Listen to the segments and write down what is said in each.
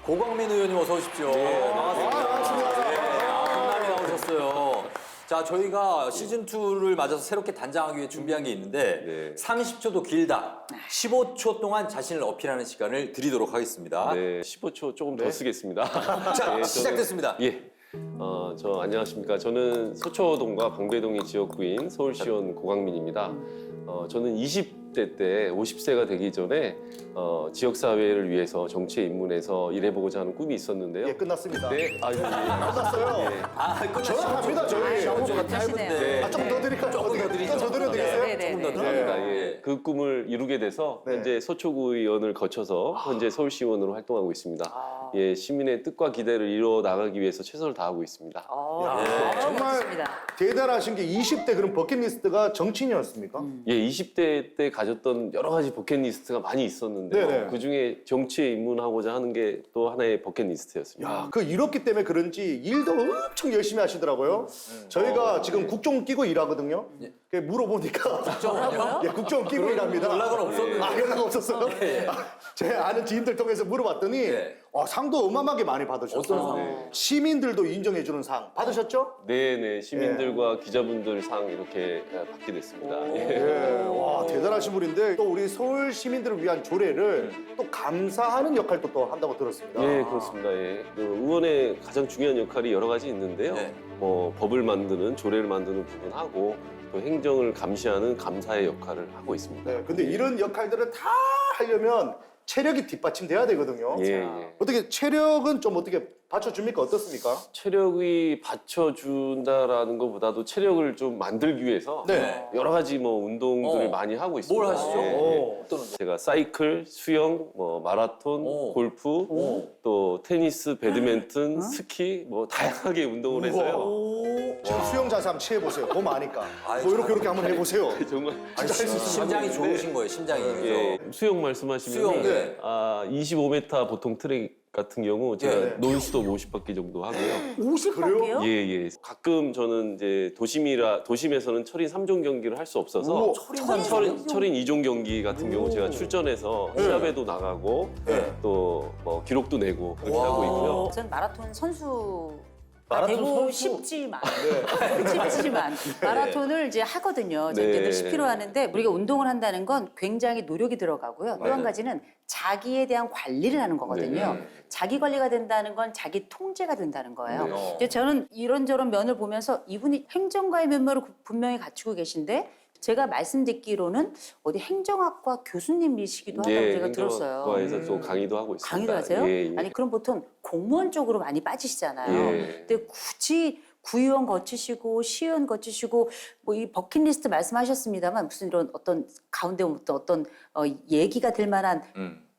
고광민 의원님 어서 오십시오. 네, 반갑습니다. 네, 한남이 나오셨어요. 자, 저희가 시즌2를 맞아서 새롭게 단장하기 위해 준비한 게 있는데 30초도 길다. 15초 동안 자신을 어필하는 시간을 드리도록 하겠습니다. 네, 15초 조금 더 쓰겠습니다. 자, 시작됐습니다. 저 안녕하십니까. 저는 서초동과 방배동이 지역구인 서울시원 고광민입니다. 저는 20대 때 50세가 되기 전에 지역사회를 위해서 정치에 입문해서 일해보고자 하는 꿈이 있었는데요. 예, 끝났습니다. 네, 끝났어요. 끝났어요. 전화합니다, 저희. 너무 끝나시네요. 짧은데. 아, 조금 더 드릴까요? 조금 더 드리죠. 좀 더 드려도 되겠어요? 네, 네, 조금 더 네. 드립니다. 예. 그 꿈을 이루게 돼서 네. 현재 서초구 의원을 거쳐서 현재 서울시의원으로 활동하고 있습니다. 예, 시민의 뜻과 기대를 이루어 나가기 위해서 최선을 다하고 있습니다. 정말 대단하신 게 20대 그런 버킷리스트가 정치인이었습니까? 예, 20대 때 가졌던 여러 가지 버킷리스트가 많이 있었는데요. 네네. 그중에 정치에 입문하고자 하는 게 또 하나의 버킷리스트였습니다. 야, 그 이렇기 때문에 그런지 일도 엄청 열심히 하시더라고요. 저희가 지금 국정 끼고 일하거든요. 그 물어보니까 국정원이요? 예, 국정 끼고 일합니다. 연락은 없었는데. 아, 연락 없었어요? 예. 제 아는 지인들 통해서 물어봤더니 예. 상도 어마어마하게 많이 받으셨어요. 어떤 상? 시민들도 인정해주는 상 받으셨죠? 네네, 시민들과 기자분들 상 이렇게 받게 됐습니다. 예. 예, 와 대단하신 분인데 또 우리 서울 시민들을 위한 조례를 또 감사하는 역할도 또 한다고 들었습니다. 예, 그렇습니다. 예. 그 의원의 가장 중요한 역할이 여러 가지 있는데요. 네. 뭐 법을 만드는, 조례를 만드는 부분하고 또 행정을 감시하는 감사의 역할을 하고 있습니다. 네, 근데 이런 역할들을 다 하려면 체력이 뒷받침돼야 되거든요. 예, 예. 어떻게 체력은 좀 어떻게 받쳐줍니까? 어떻습니까? 체력이 받쳐준다라는 것보다도 체력을 좀 만들기 위해서 네. 여러 가지 뭐 운동들을 많이 하고 있습니다. 뭘 하시죠? 예, 예. 어떤 운동? 제가 사이클, 수영, 뭐 마라톤, 골프, 또 테니스, 배드민턴, 스키 뭐 다양하게 운동을 해서요. 지금 수영 자세 한번 취해보세요. 몸 아니까. 아이, 뭐 이렇게 한번 해보세요. 정말 진짜 할 수 있으면 심장이 하고 있는데, 좋으신 거예요, 심장이. 예, 수영 말씀하시면 수영, 네. 25m 보통 트랙 같은 경우 제가 네. 논스톱 50바퀴 정도 하고요. 50바퀴요? 예, 예. 가끔 저는 이제 도심에서는 철인 3종 경기를 할 수 없어서 우와, 철인 2종 경기 같은 경우 제가 출전해서 시합에도 나가고 또 뭐 기록도 내고 그렇게 와. 하고 있고요. 전 마라톤 선수 마라톤 되고 선수? 싶지만 마라톤을 이제 하거든요. 네. 늘 10km 하는데 우리가 운동을 한다는 건 굉장히 노력이 들어가고요. 또 한 가지는 자기에 대한 관리를 하는 거거든요. 자기 관리가 된다는 건 자기 통제가 된다는 거예요. 네. 근데 저는 이런저런 면을 보면서 이분이 행정가의 면모를 분명히 갖추고 계신데 제가 말씀 듣기로는 어디 행정학과 교수님이시기도 하다고 제가 들었어요. 행정학과에서 또 강의도 하고 있습니다. 강의도 하세요? 예, 예. 아니 그럼 보통 공무원 쪽으로 많이 빠지시잖아요. 예. 근데 굳이 구의원 거치시고 시의원 거치시고 뭐 이 버킷리스트 말씀하셨습니다만 무슨 이런 어떤 가운데 어떤 얘기가 될 만한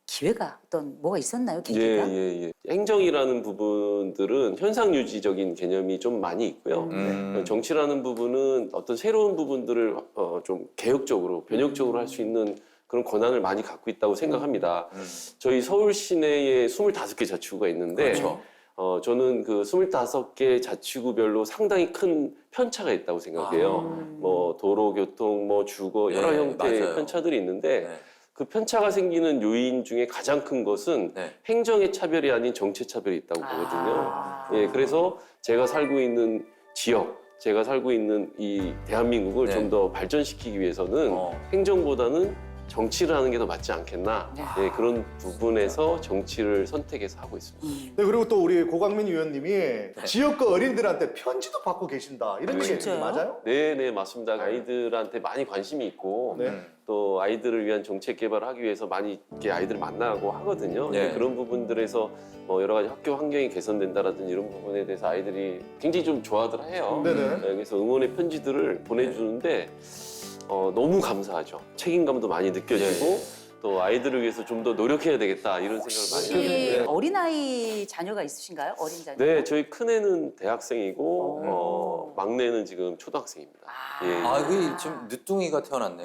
기회가 어떤 뭐가 있었나요? 예, 계기가? 예, 예. 행정이라는 부분들은 현상 유지적인 개념이 좀 많이 있고요. 정치라는 부분은 어떤 새로운 부분들을 좀 개혁적으로, 변혁적으로 할 수 있는 그런 권한을 많이 갖고 있다고 생각합니다. 저희 서울 시내에 25개 자치구가 있는데 그렇죠. 저는 그 25개 자치구별로 상당히 큰 편차가 있다고 생각해요. 뭐 도로, 교통, 뭐 주거 여러 네, 형태의 맞아요. 편차들이 있는데 네. 그 편차가 생기는 요인 중에 가장 큰 것은 네. 행정의 차별이 아닌 정치 차별이 있다고 보거든요. 예, 그래서 제가 살고 있는 지역, 제가 살고 있는 이 대한민국을 네. 좀 더 발전시키기 위해서는 행정보다는 정치를 하는 게 더 맞지 않겠나. 예, 그런 부분에서 정치를 선택해서 하고 있습니다. 네, 그리고 또 우리 고광민 의원님이 지역구 어린이들한테 편지도 받고 계신다. 이런 얘기 진짜요? 맞아요? 네, 네, 맞습니다. 아이들한테 많이 관심이 있고 네. 또 아이들을 위한 정책 개발을 하기 위해서 많이 이렇게 아이들을 만나고 하거든요. 네. 그런 부분들에서 뭐 여러 가지 학교 환경이 개선된다라든지 이런 부분에 대해서 아이들이 굉장히 좀 좋아들 해요. 네네. 그래서 응원의 편지들을 보내주는데 너무 감사하죠. 책임감도 많이 느껴지고 또 아이들을 위해서 좀 더 노력해야 되겠다 이런 생각을 많이 하게 혹시 됩니다. 어린아이 자녀가 있으신가요? 어린 자녀? 네, 저희 큰애는 대학생이고 막내는 지금 초등학생입니다. 예. 아, 그 지금 늦둥이가 태어났네.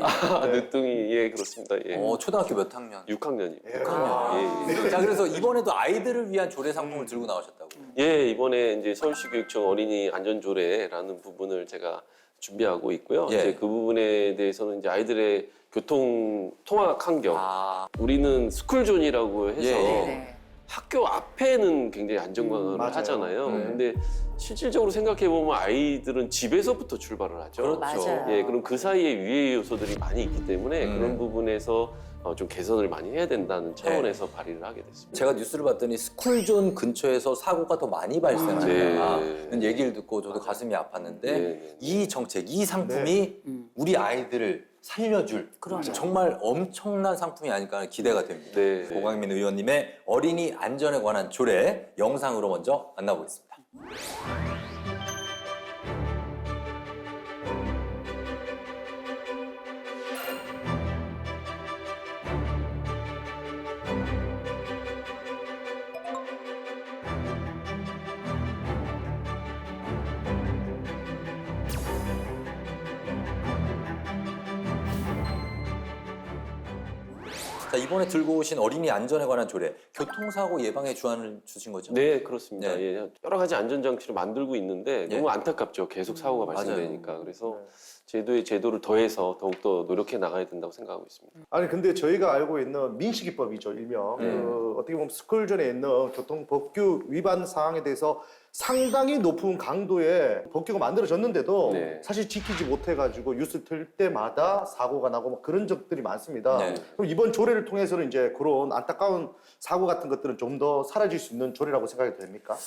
늦둥이, 예, 그렇습니다. 예. 초등학교 몇 학년? 6학년입니다. 예, 자, 그래서 이번에도 아이들을 위한 조례 상품을 들고 나오셨다고. 예, 이번에 이제 서울시교육청 어린이 안전조례라는 부분을 제가 준비하고 있고요. 예. 이제 그 부분에 대해서는 이제 아이들의 교통 통학 환경. 아, 우리는 스쿨존이라고 해서 예, 예. 네. 학교 앞에는 굉장히 안전관을 맞아요. 하잖아요. 네. 근데 실질적으로 생각해 보면 아이들은 집에서부터 출발을 하죠. 그렇죠. 맞아요. 예, 그럼 그 사이에 유해 요소들이 많이 있기 때문에 그런 부분에서 좀 개선을 많이 해야 된다는 차원에서 발의를 하게 됐습니다. 제가 뉴스를 봤더니 스쿨존 근처에서 사고가 더 많이 발생한다는 얘기를 듣고 저도 가슴이 아팠는데 네. 이 정책, 이 상품이 우리 아이들을 살려줄 그럼요. 정말 엄청난 상품이 아닐까 하는 기대가 됩니다. 네. 고강민 의원님의 어린이 안전에 관한 조례 영상으로 먼저 만나보겠습니다. 자, 이번에 들고 오신 어린이 안전에 관한 조례, 교통사고 예방에 주안을 주신 거죠? 네, 그렇습니다. 네. 예, 여러 가지 안전장치를 만들고 있는데 예. 너무 안타깝죠. 계속 사고가 맞아요. 발생되니까. 그래서 제도에 제도를 더해서 더욱더 노력해 나가야 된다고 생각하고 있습니다. 아니 근데 저희가 알고 있는 민식이법이죠 일명 어떻게 보면 스쿨존에 있는 교통법규 위반 사항에 대해서 상당히 높은 강도의 법규가 만들어졌는데도 네. 사실 지키지 못해가지고 뉴스 틀 때마다 사고가 나고 막 그런 적들이 많습니다. 네. 그럼 이번 조례를 통해서는 이제 그런 안타까운 사고 같은 것들은 좀 더 사라질 수 있는 조례라고 생각이 됩니까?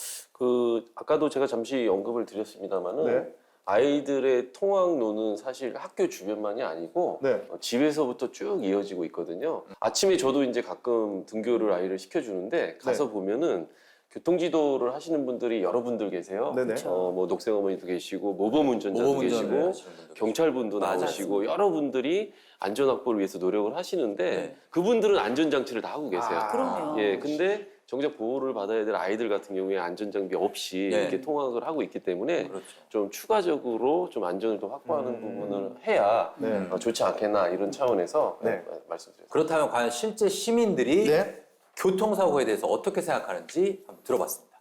아까도 제가 잠시 언급을 드렸습니다만은 네. 아이들의 통학로는 사실 학교 주변만이 아니고 네. 집에서부터 쭉 이어지고 있거든요. 아침에 저도 이제 가끔 등교를 아이를 시켜주는데 가서 보면은 교통지도를 하시는 분들이 여러분들 계세요. 네네. 뭐 녹색 어머니도 계시고 모범 운전자도 계시고 경찰분도 맞아요. 나오시고 여러분들이 안전 확보를 위해서 노력을 하시는데 네. 그분들은 안전장치를 다 하고 계세요. 그럼요. 예, 근데 정작 보호를 받아야 될 아이들 같은 경우에 안전장비 없이 네. 이렇게 통학을 하고 있기 때문에 그렇죠. 좀 추가적으로 좀 안전을 더 확보하는 부분을 해야 네. 좋지 않겠나 이런 차원에서 네. 말씀드렸습니다. 그렇다면 과연 실제 시민들이 네. 교통사고에 대해서 어떻게 생각하는지 한번 들어봤습니다.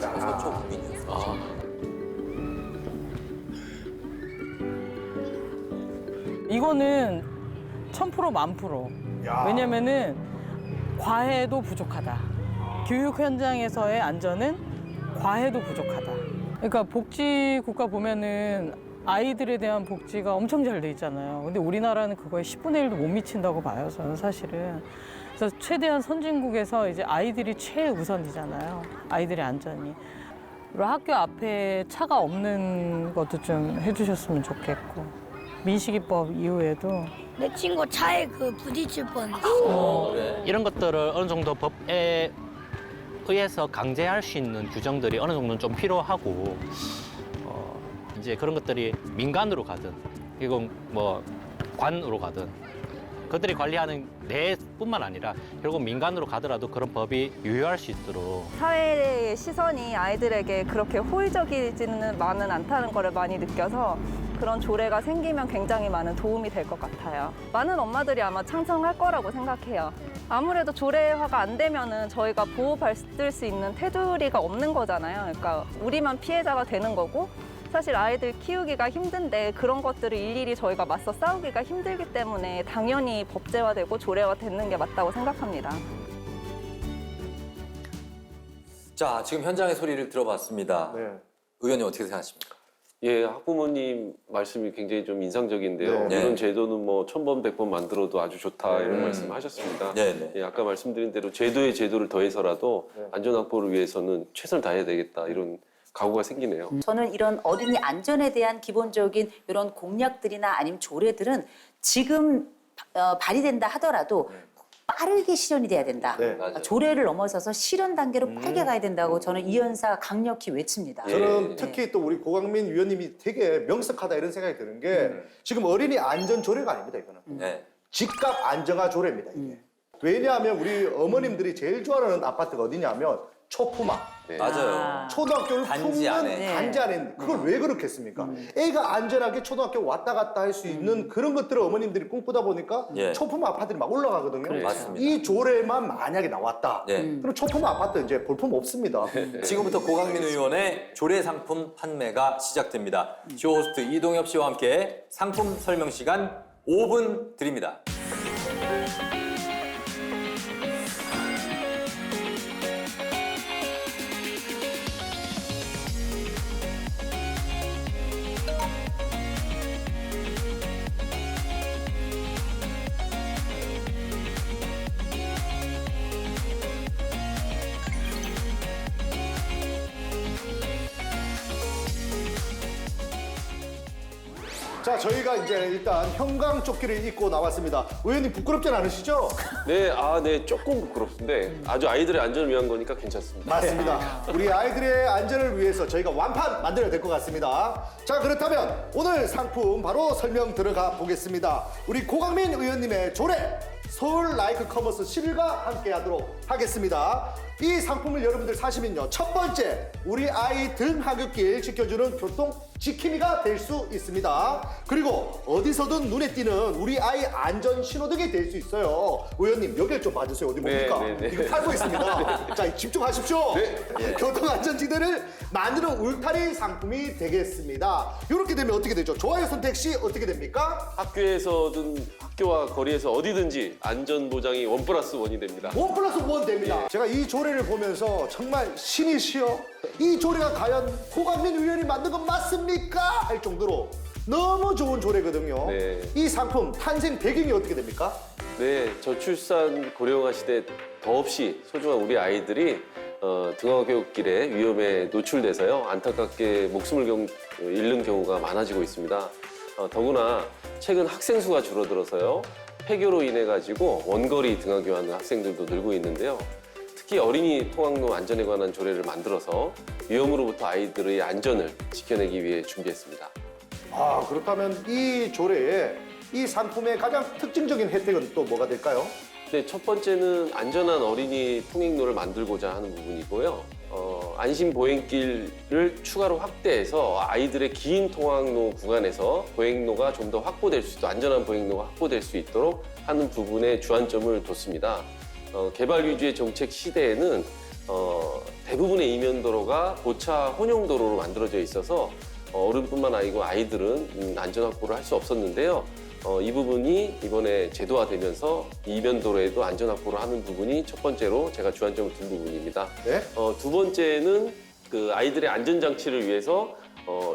서초 국민이었어요. 이거는 1000% 만프로. 왜냐면은 과해도 부족하다. 교육 현장에서의 안전은 과해도 부족하다. 그러니까 복지 국가 보면은 아이들에 대한 복지가 엄청 잘 돼 있잖아요. 근데 우리나라는 그거에 10분의 1도 못 미친다고 봐요, 저는 사실은. 그래서 최대한 선진국에서 이제 아이들이 최우선이잖아요. 아이들의 안전이. 그리고 학교 앞에 차가 없는 것도 좀 해주셨으면 좋겠고. 민식이법 이후에도 내 친구 차에 부딪힐 뻔했어. 이런 것들을 어느 정도 법에 의해서 강제할 수 있는 규정들이 어느 정도는 좀 필요하고 이제 그런 것들이 민간으로 가든 이건 뭐 관으로 가든 그들이 관리하는 내뿐만 아니라 결국 민간으로 가더라도 그런 법이 유효할 수 있도록 사회의 시선이 아이들에게 그렇게 호의적이지는 않다는 거를 많이 느껴서 그런 조례가 생기면 굉장히 많은 도움이 될 것 같아요. 많은 엄마들이 아마 찬성할 거라고 생각해요. 아무래도 조례화가 안 되면은 저희가 보호받을 수 있는 테두리가 없는 거잖아요. 그러니까 우리만 피해자가 되는 거고 사실 아이들 키우기가 힘든데 그런 것들을 일일이 저희가 맞서 싸우기가 힘들기 때문에 당연히 법제화되고 조례화 되는 게 맞다고 생각합니다. 자, 지금 현장의 소리를 들어봤습니다. 네. 의원님 어떻게 생각하십니까? 예, 학부모님 말씀이 굉장히 좀 인상적인데요. 네. 이런 제도는 뭐 1000번, 100번 만들어도 아주 좋다 이런 말씀 하셨습니다. 네네. 예, 아까 말씀드린 대로 제도에 제도를 더해서라도 안전 확보를 위해서는 최선을 다해야 되겠다 이런 각오가 생기네요. 저는 이런 어린이 안전에 대한 기본적인 이런 공약들이나 아니면 조례들은 지금 발의된다 하더라도 빠르게 실현이 돼야 된다. 네. 맞아요. 조례를 넘어서서 실현 단계로 빠르게 가야 된다고 저는 이 연사 강력히 외칩니다. 저는 예. 특히 또 우리 고강민 위원님이 되게 명석하다 이런 생각이 드는 게 지금 어린이 안전 조례가 아닙니다 이거는 네. 집값 안정화 조례입니다 이게 왜냐하면 우리 어머님들이 제일 좋아하는 아파트가 어디냐면 초품화 네. 맞아요. 초등학교를 단지 품는 안에. 네. 단지 안에 있는데 그걸 왜 그렇게 했습니까? 애가 안전하게 초등학교 왔다 갔다 할 수 있는 그런 것들을 어머님들이 꿈꾸다 보니까 예. 초품 아파트들이 막 올라가거든요. 그렇죠. 맞습니다. 이 조례만 만약에 나왔다. 네. 그럼 초품 아파트 이제 볼품 없습니다. 지금부터 고강민 의원의 조례 상품 판매가 시작됩니다. 쇼호스트 이동엽 씨와 함께 상품 설명 시간 5분 드립니다. 자, 저희가 이제 일단 형광조끼를 입고 나왔습니다. 의원님 부끄럽진 않으시죠? 네, 네, 조금 부끄럽던데 아주 아이들의 안전을 위한 거니까 괜찮습니다. 맞습니다. 우리 아이들의 안전을 위해서 저희가 완판 만들어야 될 것 같습니다. 자, 그렇다면 오늘 상품 바로 설명 들어가 보겠습니다. 우리 고강민 의원님의 조례 서울 라이크 커머스 실과 함께 하도록 하겠습니다. 이 상품을 여러분들 사시면요. 첫 번째, 우리 아이 등하굣길 지켜주는 교통 지킴이가 될 수 있습니다. 그리고 어디서든 눈에 띄는 우리 아이 안전 신호등이 될 수 있어요. 의원님, 여기를 좀 봐주세요. 어디 뭡니까? 네, 네, 네. 이거 팔고 있습니다. 자, 집중하십시오. 교통안전지대를 만드는 울타리 상품이 되겠습니다. 이렇게 되면 어떻게 되죠? 좋아요 선택 시 어떻게 됩니까? 학교에서든 학교와 거리에서 어디든지 안전 보장이 1+1이 됩니다. 1+1 됩니다. 제가 이 조례를 보면서 정말 신이시여, 이 조례가 과연 고강민 의원이 만든 건 맞습니까? 할 정도로 너무 좋은 조례거든요. 네. 이 상품 탄생 배경이 어떻게 됩니까? 네, 저출산 고령화 시대 더없이 소중한 우리 아이들이 등하굣길에 위험에 노출돼서요 안타깝게 목숨을 잃는 경우가 많아지고 있습니다. 더구나 최근 학생 수가 줄어들어서요 폐교로 인해 가지고 원거리 등하교하는 학생들도 늘고 있는데요. 특히 어린이 통학로 안전에 관한 조례를 만들어서 위험으로부터 아이들의 안전을 지켜내기 위해 준비했습니다. 아, 그렇다면 이 조례에 이 상품의 가장 특징적인 혜택은 또 뭐가 될까요? 네, 첫 번째는 안전한 어린이 통행로를 만들고자 하는 부분이고요. 안심 보행길을 추가로 확대해서 아이들의 긴 통학로 구간에서 보행로가 좀 더 확보될 수 있도록 안전한 보행로가 확보될 수 있도록 하는 부분에 주안점을 뒀습니다. 개발 위주의 정책 시대에는 대부분의 이면도로가 보차 혼용도로로 만들어져 있어서 어른뿐만 아니고 아이들은 안전 확보를 할 수 없었는데요. 이 부분이 이번에 제도화되면서 이면도로에도 안전 확보를 하는 부분이 첫 번째로 제가 주안점을 둔 부분입니다. 네. 두 번째는 그 아이들의 안전장치를 위해서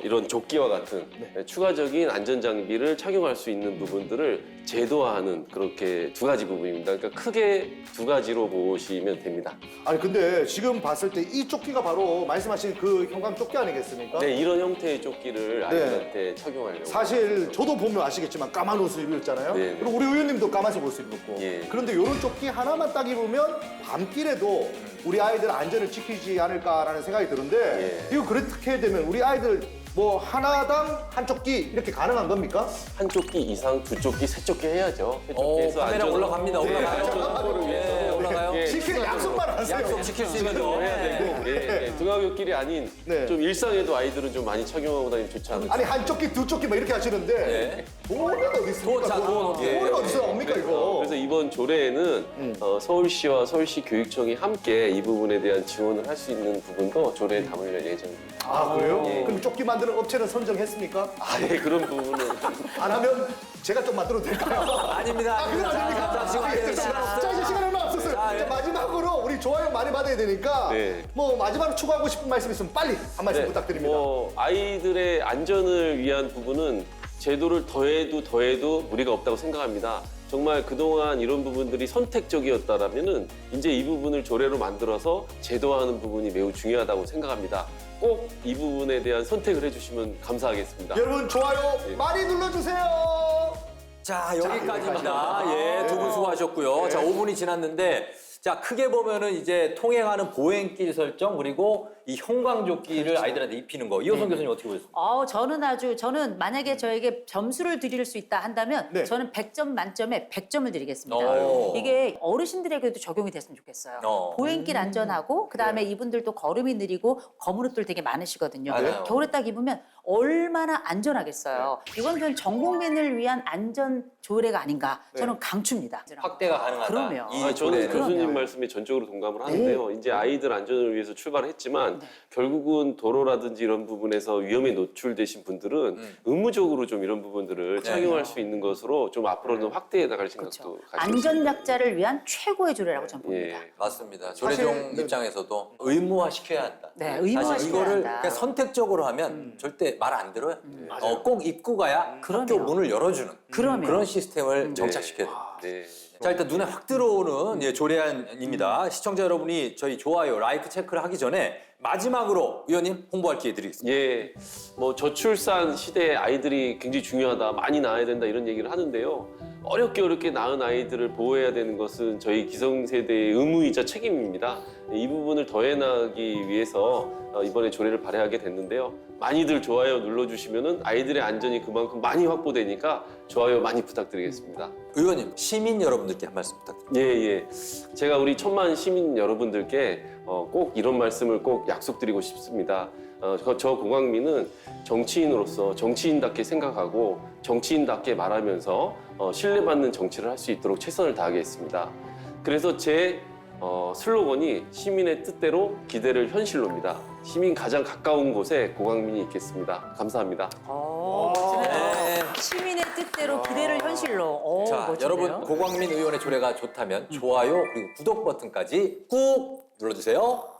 이런 조끼와 같은 추가적인 안전장비를 착용할 수 있는 부분들을 제도화하는 그렇게 두 가지 부분입니다. 그러니까 크게 두 가지로 보시면 됩니다. 아니 근데 지금 봤을 때 이 조끼가 바로 말씀하신 그 형광 조끼 아니겠습니까? 네, 이런 형태의 조끼를 아이들한테 착용하려고. 사실 저도 보면 아시겠지만 까만 옷을 입었잖아요. 네. 그리고 우리 의원님도 까만색 옷을 입었고. 예. 그런데 이런 조끼 하나만 딱 입으면 밤길에도 우리 아이들 안전을 지키지 않을까라는 생각이 드는데 이거 그렇게 되면 우리 아이들 뭐 하나당 한 조끼 이렇게 가능한 겁니까? 한 조끼 이상, 두 조끼, 세 조끼 해야죠. 세 조끼에서 카메라 올라갑니다. 올라가요. 안전을 위해서 올라가요. 예. 지킬 약속만 하세요. 약속 지킬 수 있는 거. 해야 되고 등하굣길이 아닌 네. 좀 일상에도 아이들은 좀 많이 착용하고 다니면 좋지 않을까. 아니 한 조끼 두 조끼 막 이렇게 하시는데 돈은 어디 있습니까? 자, 돈 어디에? 돈이 어디서 나옵니까 이거? 그래서 이번 조례에는 서울시와 서울시 교육청이 함께 이 부분에 대한 지원을 할 수 있는 부분도 조례에 담을 예정입니다. 아 그래요? 예. 그럼 조끼 만드는 업체는 선정했습니까? 네, 그런 부분은 안 하면 제가 좀 만들어도 될까요? 아닙니다. 그건 아닙니까? 자, 지금 시간 없어요. 자, 이제 시간 얼마 없었어요. 자, 이제 마지막으로 우리 좋아요 많이 받아야 되니까 네. 뭐 마지막으로 추가하고 싶은 말씀 있으면 빨리 한 말씀 부탁드립니다. 아이들의 안전을 위한 부분은 제도를 더해도 무리가 없다고 생각합니다. 정말 그동안 이런 부분들이 선택적이었다라면은 이제 이 부분을 조례로 만들어서 제도화하는 부분이 매우 중요하다고 생각합니다. 꼭 이 부분에 대한 선택을 해주시면 감사하겠습니다. 여러분 좋아요 많이 눌러주세요. 자, 여기까지입니다. 예, 두 분 수고하셨고요. 자, 5분이 지났는데, 자, 크게 보면은 이제 통행하는 보행길 설정, 그리고 이 형광조끼를 아이들한테 입히는 거 이호성 교수님 어떻게 보셨습니까? 저는 만약에 저에게 점수를 드릴 수 있다 한다면 네. 저는 100점 만점에 100점을 드리겠습니다. 오. 이게 어르신들에게도 적용이 됐으면 좋겠어요. 보행길 안전하고 그다음에 이분들도 걸음이 느리고 검은 옷들 되게 많으시거든요. 맞아요. 겨울에 딱 입으면 얼마나 안전하겠어요. 이건 전 전 국민을 위한 안전 조례가 아닌가. 저는 강추입니다. 확대가 가능하다. 그럼요. 이 저는 조례는. 교수님 그럼요. 말씀에 전적으로 동감을 하는데요. 이제 아이들 안전을 위해서 출발을 했지만 결국은 도로라든지 이런 부분에서 위험에 노출되신 분들은 의무적으로 좀 이런 부분들을 착용할 수 있는 것으로 좀 앞으로는 확대해 나갈 생각도 가지고 안전약자를 위한 최고의 조례라고 저는 봅니다. 예. 맞습니다. 조례종 입장에서도 의무화시켜야 한다. 네, 사실 의무화시켜야 이거를 한다. 그냥 선택적으로 하면 절대 말 안 들어요. 꼭 입고 가야 학교 문을 열어주는 그런 시스템을 정착시켜야 됩니다. 네. 자, 일단 눈에 확 들어오는 조례안입니다. 시청자 여러분이 저희 좋아요, 라이크 체크를 하기 전에 마지막으로 의원님 홍보할 기회 드리겠습니다. 예, 뭐 저출산 시대에 아이들이 굉장히 중요하다, 많이 낳아야 된다 이런 얘기를 하는데요. 어렵게 낳은 아이들을 보호해야 되는 것은 저희 기성세대의 의무이자 책임입니다. 이 부분을 더해나가기 위해서 이번에 조례를 발의하게 됐는데요. 많이들 좋아요 눌러주시면은 아이들의 안전이 그만큼 많이 확보되니까 좋아요 많이 부탁드리겠습니다. 의원님, 시민 여러분들께 한 말씀 부탁드립니다. 예. 제가 우리 1000만 시민 여러분들께 꼭 이런 말씀을 꼭 약속드리고 싶습니다. 저 고광민은 정치인으로서 정치인답게 생각하고 정치인답게 말하면서 신뢰받는 정치를 할 수 있도록 최선을 다하겠습니다. 그래서 제 슬로건이 시민의 뜻대로 기대를 현실로입니다. 시민 가장 가까운 곳에 고광민이 있겠습니다. 감사합니다. 네. 시민의 뜻대로 기대를 현실로. 자, 멋진데요? 여러분 고광민 의원의 조례가 좋다면 좋아요 그리고 구독 버튼까지 꾹 눌러주세요.